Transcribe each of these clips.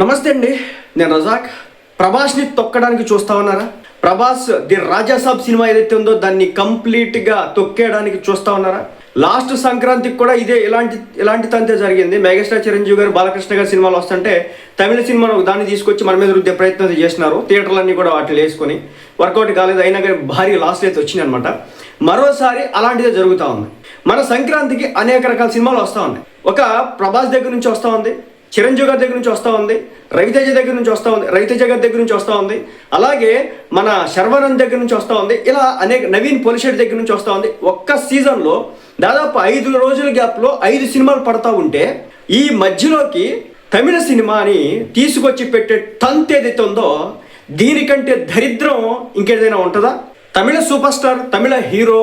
నమస్తే అండి, నేను రజాక్. ప్రభాస్ని తొక్కడానికి చూస్తా ఉన్నారా? ప్రభాస్ ది రాజాసాబ్ సినిమా ఏదైతే ఉందో దాన్ని కంప్లీట్గా తొక్కేయడానికి చూస్తా ఉన్నారా? లాస్ట్ సంక్రాంతికి కూడా ఇదే ఇలాంటి తంతే జరిగింది. మెగాస్టార్ చిరంజీవి గారు, బాలకృష్ణ గారి సినిమాలు వస్తుంటే తమిళ సినిమాను దాన్ని తీసుకొచ్చి మన మీద రుద్దే ప్రయత్నం చేసినారు. థియేటర్లన్నీ కూడా వాటిని వేసుకొని వర్కౌట్ కాలేదు, అయినా కానీ భారీ లాస్ట్ అయితే వచ్చింది అనమాట. మరోసారి అలాంటిదే జరుగుతూ ఉంది. మన సంక్రాంతికి అనేక రకాల సినిమాలు వస్తూ ఉన్నాయి. ఒక ప్రభాస్ దగ్గర నుంచి వస్తూ ఉంది, చిరంజీవి గారి దగ్గర నుంచి వస్తూ ఉంది, రవితేజ దగ్గర నుంచి వస్తూ ఉంది, రవితేజ గారి దగ్గర నుంచి వస్తూ ఉంది, అలాగే మన శర్వానంద్ దగ్గర నుంచి వస్తూ ఉంది, ఇలా అనేక నవీన్ పొలిషెట్టి దగ్గర నుంచి వస్తూ ఉంది. ఒక్క సీజన్లో దాదాపు 5 రోజుల గ్యాప్లో 5 సినిమాలు పడతా ఉంటే ఈ మధ్యలోకి తమిళ సినిమాని తీసుకొచ్చి పెట్టే తంతు ఏదైతే ఉందో దీనికంటే దరిద్రం ఇంకేదైనా ఉంటుందా? తమిళ సూపర్ స్టార్, తమిళ హీరో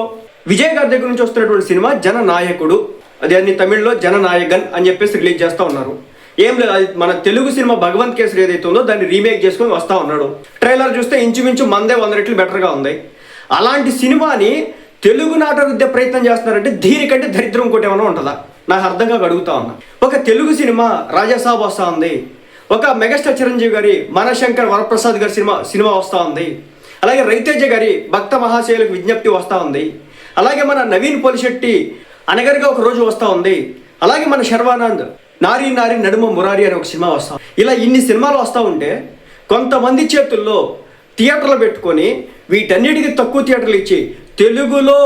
విజయ్ గారి దగ్గర నుంచి వస్తున్నటువంటి సినిమా జననాయకుడు, అన్ని తమిళ్లో జననాయకన్ అని చెప్పేసి రిలీజ్ చేస్తూ ఉన్నారు. ఏం లేదు, అది మన తెలుగు సినిమా భగవంత్ కేసరి ఏదైతే ఉందో దాన్ని రీమేక్ చేసుకొని వస్తూ ఉన్నాడు. ట్రైలర్ చూస్తే ఇంచుమించు మందే 100 రెట్లు బెటర్గా ఉంది. అలాంటి సినిమాని తెలుగు నాట రుద్దే ప్రయత్నం చేస్తున్నారంటే దీనికంటే దరిద్రం ఇంకోటి ఏమైనా ఉంటుందా? నాకు అర్థంగా అడుగుతా ఉన్నా. ఒక తెలుగు సినిమా రాజాసాబ్ వస్తూ ఉంది, ఒక మెగాస్టార్ చిరంజీవి గారి మనశంకర్ వరప్రసాద్ గారి సినిమా వస్తూ ఉంది, అలాగే రవితేజ గారి భక్త మహాశయులకు విజ్ఞప్తి వస్తూ ఉంది, అలాగే మన నవీన్ పొలిశెట్టి అనగరిగా ఒక రోజు వస్తూ ఉంది, అలాగే మన శర్వానంద్ నారీ నారీ నడుమ మురారి అనే ఒక సినిమా వస్తాం. ఇలా ఇన్ని సినిమాలు వస్తూ ఉంటే కొంతమంది చేతుల్లో థియేటర్లు పెట్టుకొని వీటన్నిటికీ తక్కువ థియేటర్లు ఇచ్చి తెలుగులో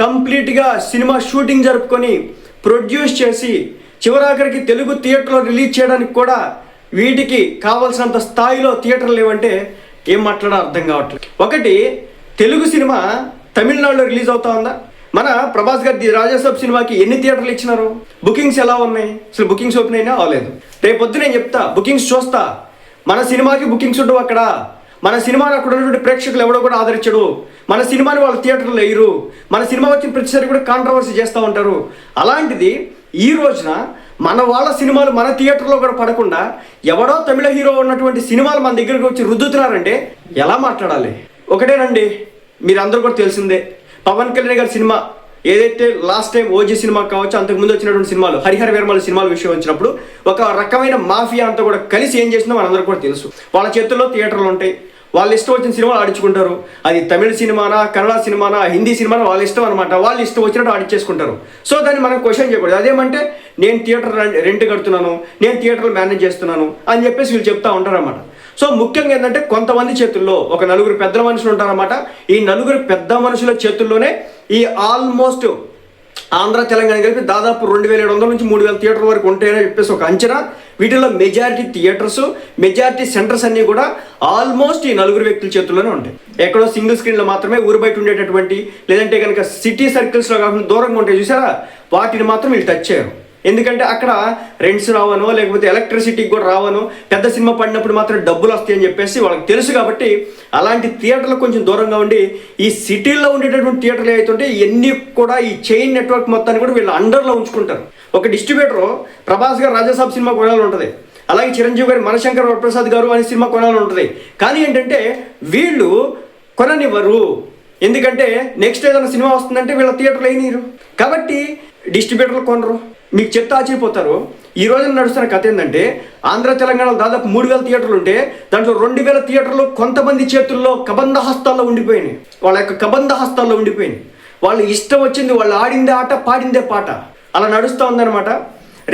కంప్లీట్గా సినిమా షూటింగ్ జరుపుకొని ప్రొడ్యూస్ చేసి చివరాఖరికి తెలుగు థియేటర్లో రిలీజ్ చేయడానికి కూడా వీటికి కావాల్సినంత స్థాయిలో థియేటర్లు లేవంటే ఏం మాట్లాడో అర్థం కావట్లేదు. ఒకటి, తెలుగు సినిమా తమిళనాడులో రిలీజ్ అవుతా ఉందా? మన ప్రభాస్ గారి రాజాసాబ్ సినిమాకి ఎన్ని థియేటర్లు ఇచ్చినారు? బుకింగ్స్ ఎలా ఉన్నాయి? అసలు బుకింగ్స్ ఓపెన్ అయినా అవ్వలేదు. రేపొద్దు నేను చెప్తా, బుకింగ్స్ చూస్తా. మన సినిమాకి బుకింగ్స్ ఉండవు అక్కడ. మన సినిమాని అక్కడ ఉన్నటువంటి ప్రేక్షకులు ఎవడో కూడా ఆదరించడు. మన సినిమాని వాళ్ళ థియేటర్లో వేయరు. మన సినిమా వచ్చిన ప్రతిసారి కూడా కాంట్రవర్సీ చేస్తూ ఉంటారు. అలాంటిది ఈ రోజున మన వాళ్ళ సినిమాలు మన థియేటర్లో కూడా పడకుండా ఎవడో తమిళ హీరో ఉన్నటువంటి సినిమాలు మన దగ్గరికి వచ్చి రుద్దుతున్నారంటే ఎలా మాట్లాడాలి? ఒకటేనండి, మీరు అందరూ కూడా తెలిసిందే, పవన్ కళ్యాణ్ గారి సినిమా ఏదైతే లాస్ట్ టైం ఓజీ సినిమా కావచ్చు, అంతకుముందు వచ్చినటువంటి సినిమాలు హరిహర వీరమల సినిమాల విషయం వచ్చినప్పుడు ఒక రకమైన మాఫియా అంతా కూడా కలిసి ఏం చేసిందో మనందరూ కూడా తెలుసు. వాళ్ళ చేతుల్లో థియేటర్లు ఉంటాయి, వాళ్ళు ఇష్టం వచ్చిన సినిమాలు ఆడించుకుంటారు. అది తమిళ సినిమానా, కన్నడ సినిమానా, హిందీ సినిమానా వాళ్ళ ఇష్టం అనమాట. వాళ్ళు ఇష్టం వచ్చినట్టు ఆడించేసుకుంటారు. సో దాన్ని మనం క్వశ్చన్ చేయకూడదు. అదేమంటే నేను థియేటర్ రెంట్ కడుతున్నాను, నేను థియేటర్లు మేనేజ్ చేస్తున్నాను అని చెప్పేసి వీళ్ళు చెప్తా ఉంటారు అన్నమాట. సో ముఖ్యంగా ఏంటంటే కొంతమంది చేతుల్లో ఒక 4 పెద్ద మనుషులు ఉంటారన్నమాట. ఈ 4 పెద్ద మనుషుల చేతుల్లోనే ఈ ఆల్మోస్ట్ ఆంధ్ర తెలంగాణ కలిపి దాదాపు 2700 నుంచి 3000 థియేటర్ వరకు ఉంటాయని చెప్పేసి ఒక అంచనా. వీటిలో మెజారిటీ థియేటర్స్, మెజారిటీ సెంటర్స్ అన్నీ కూడా ఆల్మోస్ట్ ఈ 4 వ్యక్తుల చేతుల్లోనే ఉంటాయి. ఎక్కడో సింగిల్ స్క్రీన్లో మాత్రమే ఊరు బయట ఉండేటటువంటి, లేదంటే కనుక సిటీ సర్కిల్స్లో కాకుండా దూరంగా ఉంటాయి చూసారా, వాటిని మాత్రం వీళ్ళు టచ్ చేయరు. ఎందుకంటే అక్కడ రెంట్స్ రావనో లేకపోతే ఎలక్ట్రిసిటీకి కూడా రావనో, పెద్ద సినిమా పడినప్పుడు మాత్రం డబ్బులు వస్తాయని చెప్పేసి వాళ్ళకి తెలుసు. కాబట్టి అలాంటి థియేటర్లకు కొంచెం దూరంగా ఉండి ఈ సిటీల్లో ఉండేటటువంటి థియేటర్లు ఏవైతుంటే ఇవన్నీ కూడా ఈ చైన్ నెట్వర్క్ మొత్తాన్ని కూడా వీళ్ళు అండర్లో ఉంచుకుంటారు. ఒక డిస్ట్రిబ్యూటర్ ప్రభాస్ గారు రాజాసాబ్ సినిమా కొనాలని ఉంటుంది, అలాగే చిరంజీవి గారు మనశంకర్ వరప్రసాద్ గారు అనే సినిమా కొనాలని ఉంటుంది. కానీ ఏంటంటే వీళ్ళు కొననివ్వరు. ఎందుకంటే నెక్స్ట్ ఏదైనా సినిమా వస్తుందంటే వీళ్ళ థియేటర్లు అయినరు. కాబట్టి డిస్ట్రిబ్యూటర్లు కొనరు. మీకు చెప్తే ఆశ్చర్యపోతారు. ఈ రోజున నడుస్తున్న కథ ఏంటంటే ఆంధ్ర తెలంగాణలో దాదాపు 3000 థియేటర్లు ఉంటే దాంట్లో 2000 థియేటర్లు కొంతమంది చేతుల్లో కబంధ హస్తాల్లో ఉండిపోయినాయి. వాళ్ళ యొక్క కబంధ హస్తాల్లో ఉండిపోయినాయి. వాళ్ళు ఇష్టం వచ్చింది, వాళ్ళు ఆడిందే ఆట, పాడిందే పాట, అలా నడుస్తూ ఉందన్నమాట.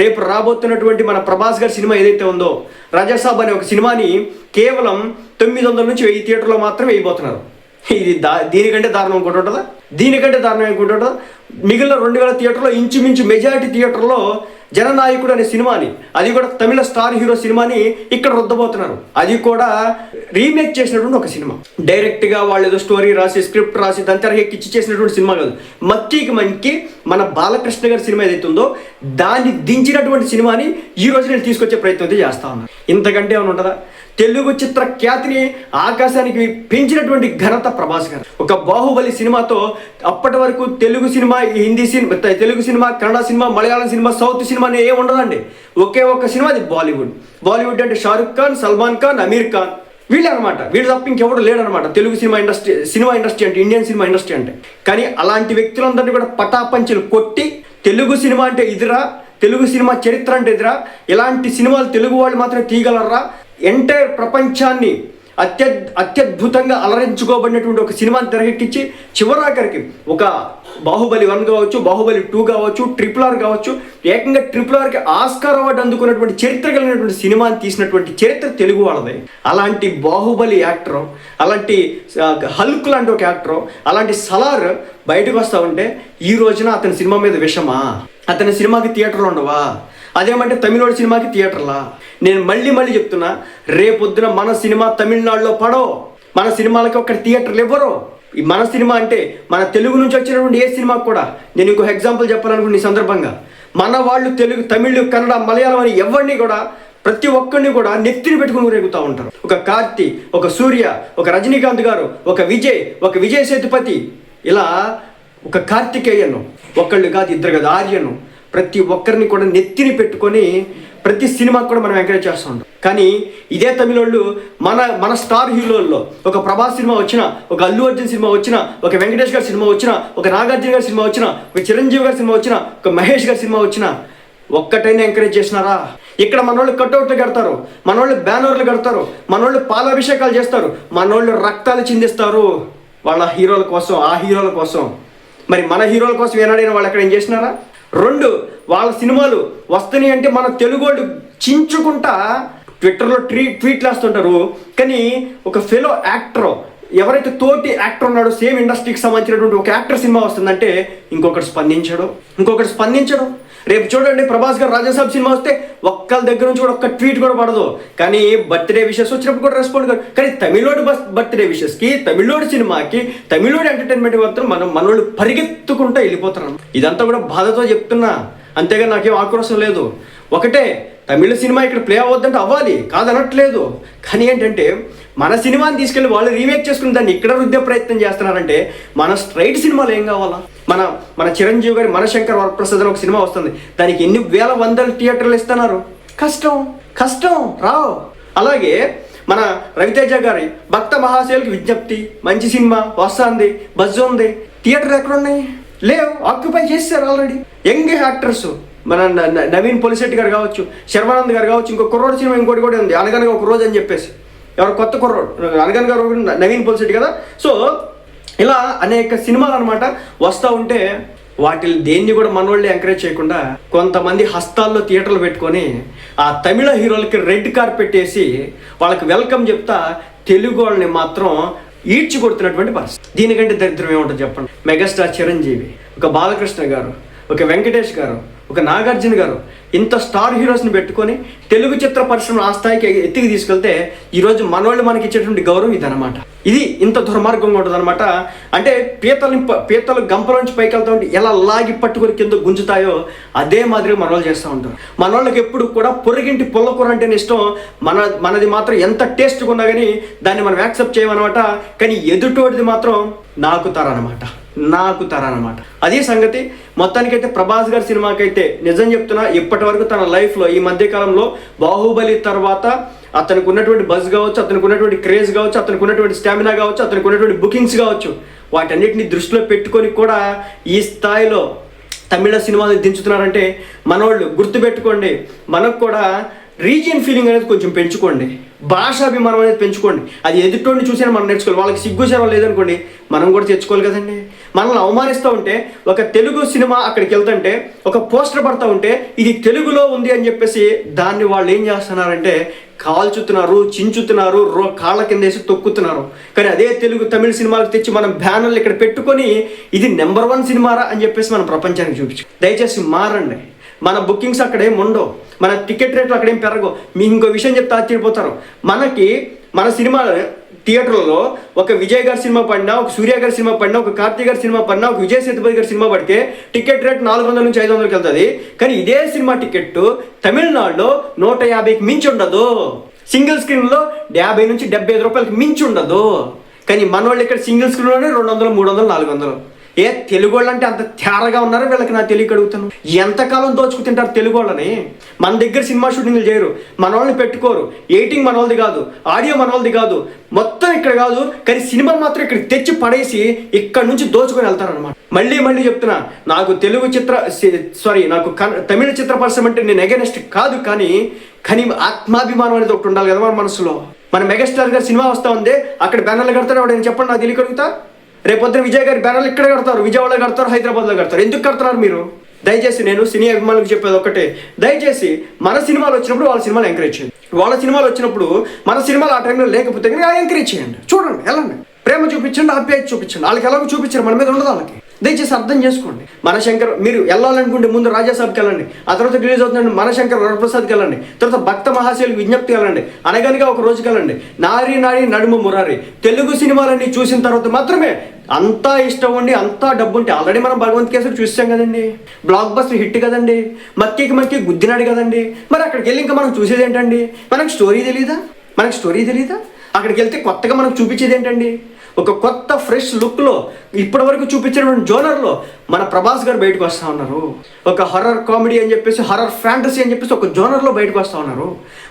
రేపు రాబోతున్నటువంటి మన ప్రభాస్ గారి సినిమా ఏదైతే ఉందో రాజాసాబ్ అనే ఒక సినిమాని కేవలం 900 నుంచి 1000 థియేటర్లో మాత్రమే వేయబోతున్నారు. ఇది దీనికంటే దారుణం ఇంకోటి ఉంటుందా? దీనికంటే దారుణం ఇంకోటి ఉంటుందా? మిగిలిన 2000 థియేటర్లో ఇంచుమించు మెజారిటీ థియేటర్లో జననాయకుడు అనే సినిమాని, అది కూడా తమిళ స్టార్ హీరో సినిమాని ఇక్కడ రుద్దబోతున్నారు. అది కూడా రీమేక్ చేసినటువంటి ఒక సినిమా. డైరెక్ట్గా వాళ్ళు ఏదో స్టోరీ రాసి, స్క్రిప్ట్ రాసి దాని తెరకెక్కిచ్చి చేసినటువంటి సినిమా కాదు. మక్కి మన బాలకృష్ణ గారి సినిమా ఏదైతే ఉందో దాన్ని దించినటువంటి సినిమాని ఈ రోజు నేను తీసుకొచ్చే ప్రయత్నం అయితే చేస్తా ఉన్నాను. ఇంతకంటే ఏమైనా ఉంటుందా? తెలుగు చిత్ర ఖ్యాతిని ఆకాశానికి పెంచినటువంటి ఘనత ప్రభాస్ గారు. ఒక బాహుబలి సినిమాతో అప్పటి వరకు Telugu cinema, Hindi cinema, Telugu cinema, Kannada cinema, Malayalam cinema, south cinema అని ఏమి ఉండదండి. ఒకే ఒక్క సినిమా, అది బాలీవుడ్. బాలీవుడ్ అంటే షారుఖ్ ఖాన్, సల్మాన్ ఖాన్, అమీర్ ఖాన్, వీళ్ళే అనమాట. వీళ్ళు తప్ప ఇంకెవడు లేడనమాట తెలుగు సినిమా ఇండస్ట్రీ అంటే, ఇండియన్ సినిమా ఇండస్ట్రీ అంటే. కానీ అలాంటి వ్యక్తులందరినీ కూడా పటాపంచలు కొట్టి తెలుగు సినిమా అంటే ఇదిరా, తెలుగు సినిమా చరిత్ర అంటే ఎదురా ఇలాంటి సినిమాలు తెలుగు వాళ్ళు మాత్రమే తీయగలరా? ఎంటైర్ ప్రపంచాన్ని అత్యద్భుతంగా అలరించుకోబడినటువంటి ఒక సినిమాని తెరకెక్కించి చివరాఖరికి ఒక బాహుబలి 1 కావచ్చు, బాహుబలి 2 కావచ్చు, RRR కావచ్చు, ఏకంగా RRRకి ఆస్కార్ అవార్డు అందుకున్నటువంటి చరిత్ర కలిగినటువంటి సినిమాని తీసినటువంటి చరిత్ర తెలుగు వాళ్ళది. అలాంటి బాహుబలి యాక్టర్, అలాంటి హల్క్ లాంటి ఒక యాక్టర్, అలాంటి సలార్ బయటకు వస్తా ఉంటే ఈ రోజున అతని సినిమా మీద విషమా? అతని సినిమాకి థియేటర్లు ఉండవా? అదేమంటే తమిళోడి సినిమాకి థియేటర్లా? నేను మళ్ళీ చెప్తున్నా, రేపొద్దున మన సినిమా తమిళనాడులో పడో, మన సినిమాలకి ఒక థియేటర్లు ఇవ్వరు. ఈ మన సినిమా అంటే మన తెలుగు నుంచి వచ్చినటువంటి ఏ సినిమాకి కూడా, నేను ఇంకో ఎగ్జాంపుల్ చెప్పాలనుకున్న ఈ సందర్భంగా, మన వాళ్ళు తెలుగు, తమిళ్, కన్నడ, మలయాళం అని ఎవరిని కూడా, ప్రతి ఒక్కరిని కూడా నెత్తిని పెట్టుకుని రేగుతూ ఉంటారు. ఒక కార్తీ, ఒక సూర్య, ఒక రజనీకాంత్ గారు, ఒక విజయ్ సేతుపతి, ఇలా ఒక కార్తికేయను, ఒకళ్ళు కాదు, ఇద్దరు కాదు, ఆర్యను, ప్రతి ఒక్కరిని కూడా నెత్తిని పెట్టుకొని ప్రతి సినిమాకి కూడా మనం ఎంకరేజ్ చేస్తూ ఉంటాం. కానీ ఇదే తమిళోళ్ళు మన స్టార్ హీరోల్లో ఒక ప్రభాస్ సినిమా వచ్చినా, ఒక అల్లు అర్జున్ సినిమా వచ్చినా, ఒక వెంకటేష్ గారి సినిమా వచ్చినా, ఒక నాగార్జున గారి సినిమా వచ్చినా, ఒక చిరంజీవి గారి సినిమా వచ్చినా, ఒక మహేష్ గారి సినిమా వచ్చినా ఒక్కటైనా ఎంకరేజ్ చేసినారా? ఇక్కడ మనోళ్ళు కట్అవుట్లు కడతారు, మనోళ్ళు బ్యానర్లు కడతారు, మనోళ్ళు పాలాభిషేకాలు చేస్తారు, మనోళ్ళు రక్తాలు చిందిస్తారు వాళ్ళ హీరోల కోసం, ఆ హీరోల కోసం. మరి మన హీరోల కోసం ఏనాడైనా వాళ్ళు ఎక్కడ ఏం చేసినారా? 2, వాళ్ళ సినిమాలు వస్తున్నాయి అంటే మన తెలుగు వాళ్ళు చించుకుంటా ట్విట్టర్లో ట్వీట్లు వేస్తుంటారు. కానీ ఒక ఫెలో యాక్టర్, ఎవరైతే తోటి యాక్టర్ ఉన్నాడో, సేమ్ ఇండస్ట్రీకి సంబంధించినటువంటి ఒక యాక్టర్ సినిమా వస్తుందంటే ఇంకొకటి స్పందించడం. రేపు చూడండి, ప్రభాస్ గారు రాజాసాబ్ సినిమా వస్తే ఒక్కళ్ళ దగ్గర నుంచి కూడా ఒక్క ట్వీట్ కూడా పడదు. కానీ బర్త్డే విషెస్ వచ్చినప్పుడు కూడా రెస్పాండ్ కాదు. కానీ తమిళోడు బర్త్డే విషెస్కి, తమిళోడు సినిమాకి, తమిళోడు ఎంటర్టైన్మెంట్ మాత్రం మనోళ్ళు పరిగెత్తుకుంటూ వెళ్ళిపోతున్నాం. ఇదంతా కూడా బాధతో చెప్తున్నా, అంతేగా నాకేం ఆక్రోశం లేదు. ఒకటే, తమిళ సినిమా ఇక్కడ ప్లే అవ్వద్దంటే అవ్వాలి, కాదనట్లేదు. కానీ ఏంటంటే మన సినిమాని తీసుకెళ్ళి వాళ్ళు రీమేక్ చేసుకుని దాన్ని ఇక్కడ రుద్దే ప్రయత్నం చేస్తున్నారంటే మన స్ట్రైట్ సినిమాలు ఏం కావాలా? మన చిరంజీవి గారి మనశంకర్ వరప్రసాద్ అని ఒక సినిమా వస్తుంది, దానికి ఎన్ని వేల వందల థియేటర్లు ఇస్తున్నారు. కష్టం రావు. అలాగే మన రవితేజ గారి భక్త మహాశయులకి విజ్ఞప్తి, మంచి సినిమా వస్తుంది, బజ్ ఉంది, థియేటర్ ఎక్కడున్నాయి? లేవు, ఆక్యుపై చేశారు ఆల్రెడీ. యంగ్ యాక్టర్స్, మన నవీన్ పోలిశెట్టి గారు కావచ్చు, శర్వానంద్ గారు కావచ్చు, ఇంకో కుర్రోడు సినిమా ఇంకోటి కూడా ఉంది, అనగనగా ఒక రోజు అని చెప్పేసి, ఎవరు కొత్త కుర్రోడు, అనగనగా నవీన్ పోలిశెట్టి కదా. సో ఇలా అనేక సినిమాలు అనమాట వస్తూ ఉంటే వాటిని దేన్ని కూడా మనోళ్ళే ఎంకరేజ్ చేయకుండా కొంతమంది హస్తాల్లో థియేటర్లు పెట్టుకొని ఆ తమిళ హీరోలకి రెడ్ కార్పెట్ వేసి వాళ్ళకి వెల్కమ్ చెప్తా తెలుగు వాళ్ళని మాత్రం ఈడ్చి కొడుతున్నటువంటి పరిస్థితి. దీనికంటే దరిద్రం ఏముంటుంది చెప్పండి? మెగాస్టార్ చిరంజీవి, ఒక బాలకృష్ణ గారు, ఒక వెంకటేష్ గారు, ఒక నాగార్జున గారు, ఇంత స్టార్ హీరోస్ని పెట్టుకొని తెలుగు చిత్ర పరిశ్రమ ఆ స్థాయికి ఎత్తికి తీసుకెళ్తే ఈరోజు మనోళ్ళు మనకి ఇచ్చేటువంటి గౌరవం ఇదనమాట. ఇది ఇంత దుర్మార్గంగా ఉంటుంది అనమాట. అంటే పీతలు గంపలోంచి పైకి వెళ్తా ఉంటే ఎలా లాగి పట్టుకొని కింద గుంజుతాయో అదే మాదిరిగా మనోళ్ళు చేస్తూ ఉంటారు. మనోళ్ళకి ఎప్పుడు కూడా పొరిగింటి పుల్లకూర అంటేనే ఇష్టం. మనది మాత్రం ఎంత టేస్ట్గా ఉన్నా కానీ దాన్ని మనం యాక్సెప్ట్ చేయమన్నమాట. కానీ ఎదుటోడిది మాత్రం నాకుతారనమాట. అదే సంగతి. మొత్తానికైతే ప్రభాస్ గారి సినిమాకైతే నిజం చెప్తున్నా, ఇప్పటి వరకు తన లైఫ్లో ఈ మధ్యకాలంలో బాహుబలి తర్వాత అతనికి ఉన్నటువంటి బజ్ కావచ్చు, అతనికి ఉన్నటువంటి క్రేజ్ కావచ్చు, అతనికి ఉన్నటువంటి స్టామినా కావచ్చు, అతనికి ఉన్నటువంటి బుకింగ్స్ కావచ్చు, వాటన్నిటిని దృష్టిలో పెట్టుకొని కూడా ఈ స్థాయిలో తమిళ సినిమాలు దించుతున్నారంటే మనోళ్ళు గుర్తుపెట్టుకోండి, మనకు కూడా రీజియన్ ఫీలింగ్ అనేది కొంచెం పెంచుకోండి, భాషాభిమానం అనేది పెంచుకోండి. అది ఎదుటోడిని చూసినా మనం నేర్చుకోవాలి. వాళ్ళకి సిగ్గు సేవ లేదనుకోండి, మనం కూడా తెచ్చుకోవాలి కదండి. మనల్ని అవమానిస్తూ ఉంటే ఒక తెలుగు సినిమా అక్కడికి వెళ్తుంటే ఒక పోస్టర్ పడతా ఉంటే ఇది తెలుగులో ఉంది అని చెప్పేసి దాన్ని వాళ్ళు ఏం చేస్తున్నారంటే కాల్చుతున్నారు, చించుతున్నారు, కాళ్ళ కింద వేసి తొక్కుతున్నారు. కానీ అదే తమిళ సినిమాలకు తెచ్చి మనం బ్యానర్లు ఇక్కడ పెట్టుకొని ఇది నెంబర్ 1 సినిమారా అని చెప్పేసి మనం ప్రపంచానికి చూపించు. దయచేసి మారండి. మన బుకింగ్స్ అక్కడేం ఉండవు, మన టికెట్ రేట్లు అక్కడేం పెరగవు. మీకు ఇంకో విషయం చెప్తే ఆశ్చర్యపోతారు. మన సినిమా థియేటర్లలో ఒక విజయ్ గారి సినిమా పడినా, ఒక సూర్య గారి సినిమా పడినా, ఒక కార్తీక్ గారి సినిమా పడినా, ఒక విజయ్ సేతుపతి గారి సినిమా పడితే టికెట్ రేట్ 400 నుంచి 500కి వెళ్తుంది. కానీ ఇదే సినిమా టికెట్ తమిళనాడులో 150కి మించి ఉండదు. సింగిల్ స్క్రీన్లో 50 నుంచి 75 రూపాయలకి మించి ఉండదు. కానీ మన వాళ్ళు ఇక్కడ సింగిల్ స్క్రీన్లోనే 200, 300, 400. తెలుగు వాళ్ళు అంటే అంత తేరగా ఉన్నారో వీళ్ళకి నాకు తెలియక అడుగుతాను. ఎంతకాలం దోచుకు తింటారు తెలుగు వాళ్ళని? మన దగ్గర సినిమా షూటింగ్లు చేయరు, మన వాళ్ళని పెట్టుకోరు, ఎడిటింగ్ మన వాళ్ళది కాదు, ఆడియో మన వాళ్ళది కాదు, మొత్తం ఇక్కడ కాదు, కానీ సినిమా మాత్రం ఇక్కడ తెచ్చి పడేసి ఇక్కడ నుంచి దోచుకొని వెళ్తారనమాట. మళ్ళీ చెప్తున్నా, నాకు తెలుగు నాకు తమిళ చిత్ర పరిశ్రమ అంటే నేను అగైనెస్ట్ కాదు, కానీ ఆత్మాభిమానం అనేది ఒకటి ఉండాలి కదా మన మనసులో. మన మెగాస్టార్ గారు సినిమా వస్తా ఉంది, అక్కడ బ్యానర్లు కడతారు, ఎవడైనా చెప్పండి, నాకు తెలియకడుగుతా. రేపొద్దున విజయ్ గారి బ్యానర్లు ఇక్కడ కడతారు, విజయవాడలో కడతారు, హైదరాబాద్లో కడతారు. ఎందుకు కడుతున్నారు మీరు? దయచేసి నేను సినీ అభిమానులకు చెప్పేది ఒకటే, దయచేసి మన సినిమాలు వచ్చినప్పుడు వాళ్ళ సినిమాలు ఎంకరేజ్ చేయండి. వాళ్ళ సినిమాలు వచ్చినప్పుడు మన సినిమాలు ఆ టైంలో లేకపోతే కనుక ఎంకరేజ్ చేయండి. చూడండి, వెళ్ళండి, ప్రేమ చూపించండి, ఆప్యాయత చూపించండి. వాళ్ళకి ఎలాగో చూపించారు, మన మీద ఉండదు వాళ్ళకి. దయచేసి అర్థం చేసుకోండి. మనశంకర్ మీరు వెళ్ళాలనుకుంటే ముందు రాజాసాబ్కి వెళ్ళండి, ఆ తర్వాత రిలీజ్ అవుతుందండి మనశంకర్ వరప్రసాద్కి వెళ్ళండి, తర్వాత భక్త మహాశయులకు విజ్ఞప్తికి వెళ్ళండి, అనగనగా ఒక రోజుకి వెళ్ళండి, నారీ నడుమ మురారి. తెలుగు సినిమాలన్నీ చూసిన తర్వాత మాత్రమే అంతా ఇష్టం ఉండి అంతా డబ్బు ఉంటే, ఆల్రెడీ మనం భగవంత్ కేసరి చూసాం కదండి, బ్లాక్ బస్టర్ హిట్ కదండి, మక్కి గుద్దినాడు కదండి. మరి అక్కడికి వెళ్ళి ఇంకా మనం చూసేది ఏంటండి? మనకు స్టోరీ తెలీదా? అక్కడికి వెళ్తే కొత్తగా మనకు చూపించేది ఏంటండి? ఒక కొత్త ఫ్రెష్ లుక్లో ఇప్పటి వరకు చూపించినటువంటి జోనర్లో మన ప్రభాస్ గారు బయటకు వస్తూ ఉన్నారు. ఒక హర్రర్ కామెడీ అని చెప్పేసి, హర్రర్ ఫ్యాంటసీ అని చెప్పేసి ఒక జోనర్లో బయటకు వస్తూ ఉన్నారు.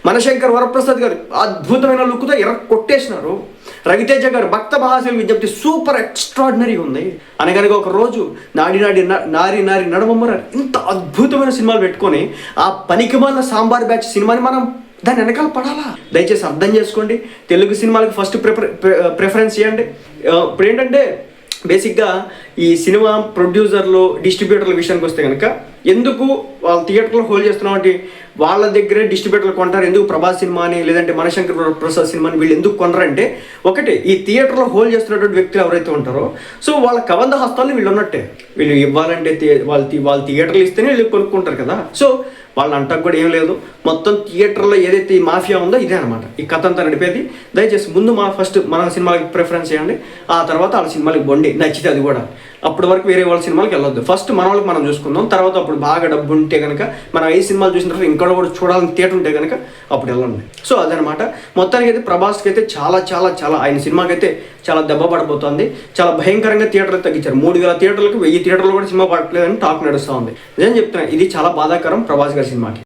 మనశంకర్ వరప్రసాద్ గారు అద్భుతమైన లుక్తో కొట్టేసినారు. రవితేజ గారు భక్త మహాశయులు విజ్ఞప్తి సూపర్ ఎక్స్ట్రాడినరీ ఉంది. అనగనగా ఒక రోజు నారి నడమమ్మర ఇంత అద్భుతమైన సినిమాలు పెట్టుకొని ఆ పనికిమాలిన సాంబార్ బ్యాచ్ సినిమాని మనం దాని వెనకాల పడాలా? దయచేసి అర్థం చేసుకోండి. తెలుగు సినిమాలకు ఫస్ట్ ప్రిఫరెన్స్ ఇవ్వండి. ఇప్పుడు ఏంటంటే బేసిక్గా ఈ సినిమా ప్రొడ్యూసర్లు, డిస్ట్రిబ్యూటర్ల విషయానికి వస్తే కనుక ఎందుకు వాళ్ళ థియేటర్లో హోల్డ్ చేస్తున్నామంటే వాళ్ళ దగ్గరే డిస్ట్రిబ్యూటర్లు కొంటారు. ఎందుకు ప్రభాస్ సినిమాని లేదంటే మనశంకర్ ప్రసాద్ సినిమాని వీళ్ళు ఎందుకు కొనరంటే, ఒకటి ఈ థియేటర్లో హోల్డ్ చేస్తున్నటువంటి వ్యక్తులు ఎవరైతే ఉంటారో సో వాళ్ళ కబంధ హస్తాలు వీళ్ళు ఉన్నట్టే. వీళ్ళు ఇవ్వాలంటే వాళ్ళ థియేటర్లు ఇస్తేనే వీళ్ళు కొనుక్కుంటారు కదా. సో వాళ్ళ అంటాకు కూడా ఏం లేదు. మొత్తం థియేటర్లో ఏదైతే ఈ మాఫియా ఉందో ఇదే అనమాట ఈ కథ అంతా నడిపేది. దయచేసి ముందు ఫస్ట్ మన సినిమాలకి ప్రిఫరెన్స్ చేయండి, ఆ తర్వాత వాళ్ళ సినిమాలకి బొండి నచ్చితే అది కూడా. అప్పటి వరకు వేరే వాళ్ళ సినిమాలకి వెళ్ళొద్దు. ఫస్ట్ మన వాళ్ళకి మనం చూసుకుందాం, తర్వాత అప్పుడు బాగా డబ్బు ఉంటే కనుక మనం ఈ సినిమాలు చూసిన తర్వాత ఇంకా కూడా చూడాలని థియేటర్ ఉంటే కనుక అప్పుడు వెళ్ళండి. సో అదనమాట. మొత్తానికి అయితే ప్రభాస్కి అయితే చాలా ఆయన సినిమాకి అయితే చాలా దెబ్బ పడబోతోంది. చాలా భయంకరంగా థియేటర్లు తగ్గించారు. 3000 థియేటర్లకు 1000 థియేటర్లు కూడా సినిమా పడట్లేదని టాక్ నడుస్తూ ఉంది. నిజం చెప్తున్నా, ఇది చాలా బాధాకరం ప్రభాస్ గారి సినిమాకి.